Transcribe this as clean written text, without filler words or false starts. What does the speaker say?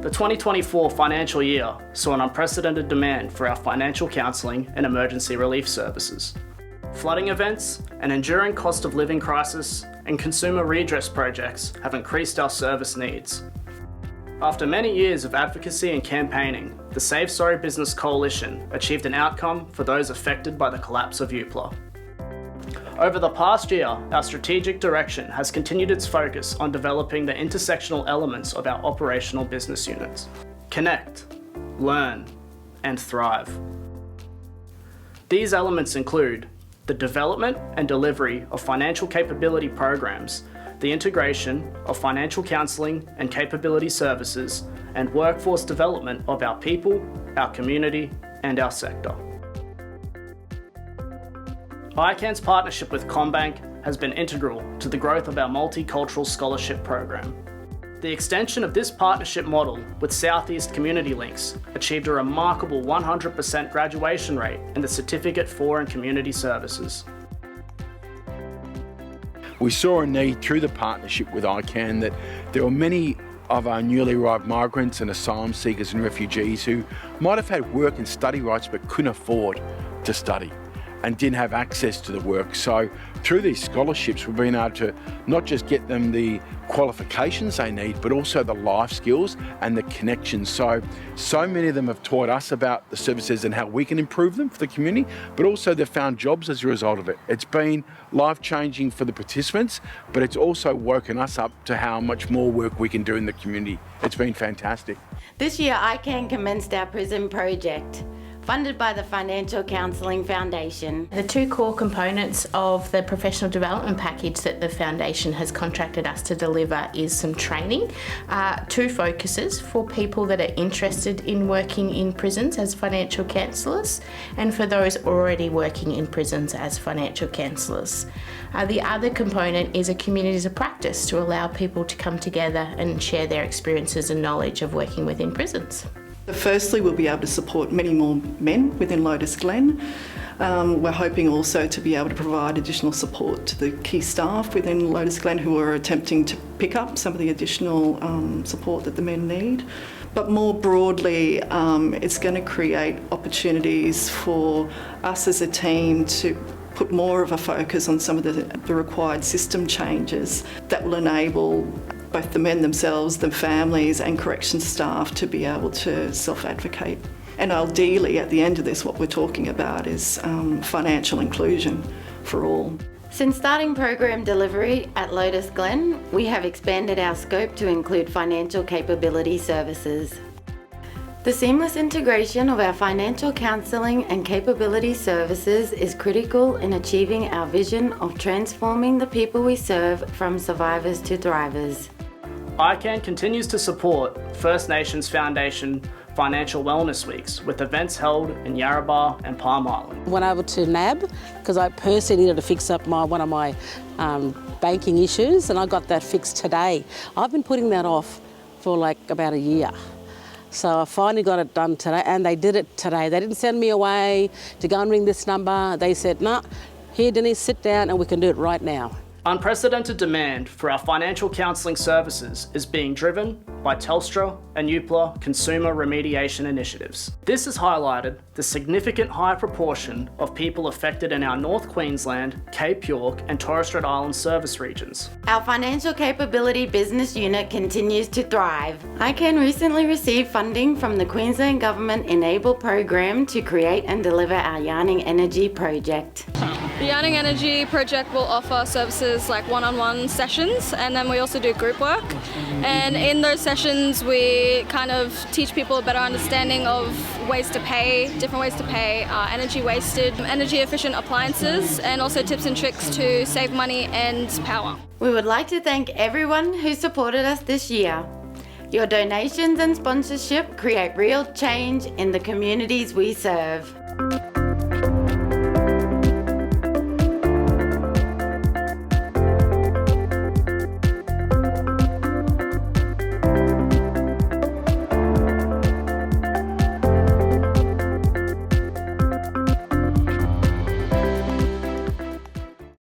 The 2024 financial year saw an unprecedented demand for our financial counselling and emergency relief services. Flooding events, an enduring cost of living crisis, and consumer redress projects have increased our service needs. After many years of advocacy and campaigning, the Save Sorry Business Coalition achieved an outcome for those affected by the collapse of UPLA. Over the past year, our strategic direction has continued its focus on developing the intersectional elements of our operational business units. Connect, learn, and thrive. These elements include the development and delivery of financial capability programs, the integration of financial counselling and capability services, and workforce development of our people, our community, and our sector. ICAN's partnership with CommBank has been integral to the growth of our Multicultural Scholarship program. The extension of this partnership model with Southeast Community Links achieved a remarkable 100% graduation rate in the Certificate for and Community Services. We saw a need through the partnership with ICAN that there were many of our newly arrived migrants and asylum seekers and refugees who might have had work and study rights but couldn't afford to study and didn't have access to the work. So through these scholarships, we've been able to not just get them the qualifications they need, but also the life skills and the connections. So many of them have taught us about the services and how we can improve them for the community, but also they've found jobs as a result of it. It's been life-changing for the participants, but it's also woken us up to how much more work we can do in the community. It's been fantastic. This year, ICAN commenced our prison project, funded by the Financial Counselling Foundation. The two core components of the professional development package that the Foundation has contracted us to deliver is some training, two focuses for people that are interested in working in prisons as financial counsellors and for those already working in prisons as financial counsellors. The other component is a communities of practice to allow people to come together and share their experiences and knowledge of working within prisons. Firstly, we'll be able to support many more men within Lotus Glen. We're hoping also to be able to provide additional support to the key staff within Lotus Glen who are attempting to pick up some of the additional support that the men need. But more broadly, it's going to create opportunities for us as a team to put more of a focus on some of the required system changes that will enable both the men themselves, the families and corrections staff to be able to self-advocate. And ideally at the end of this what we're talking about is financial inclusion for all. Since starting program delivery at Lotus Glen, we have expanded our scope to include financial capability services. The seamless integration of our financial counselling and capability services is critical in achieving our vision of transforming the people we serve from survivors to thrivers. ICAN continues to support First Nations Foundation Financial Wellness Weeks with events held in Yarrabah and Palm Island. Went over to NAB because I personally needed to fix up one of my banking issues, and I got that fixed today. I've been putting that off for like about a year. So I finally got it done today, and they did it today. They didn't send me away to go and ring this number. They said, "Nah, here Denise, sit down and we can do it right now." Unprecedented demand for our financial counselling services is being driven by Telstra and UPLA consumer remediation initiatives. This has highlighted the significant high proportion of people affected in our North Queensland, Cape York and Torres Strait Island service regions. Our financial capability business unit continues to thrive. ICAN recently received funding from the Queensland Government Enable program to create and deliver our Yarning Energy project. The Yarning Energy project will offer services like one-on-one sessions, and then we also do group work. And in those sessions we kind of teach people a better understanding of ways to pay, different ways to pay, energy wasted, energy efficient appliances, and also tips and tricks to save money and power. We would like to thank everyone who supported us this year. Your donations and sponsorship create real change in the communities we serve.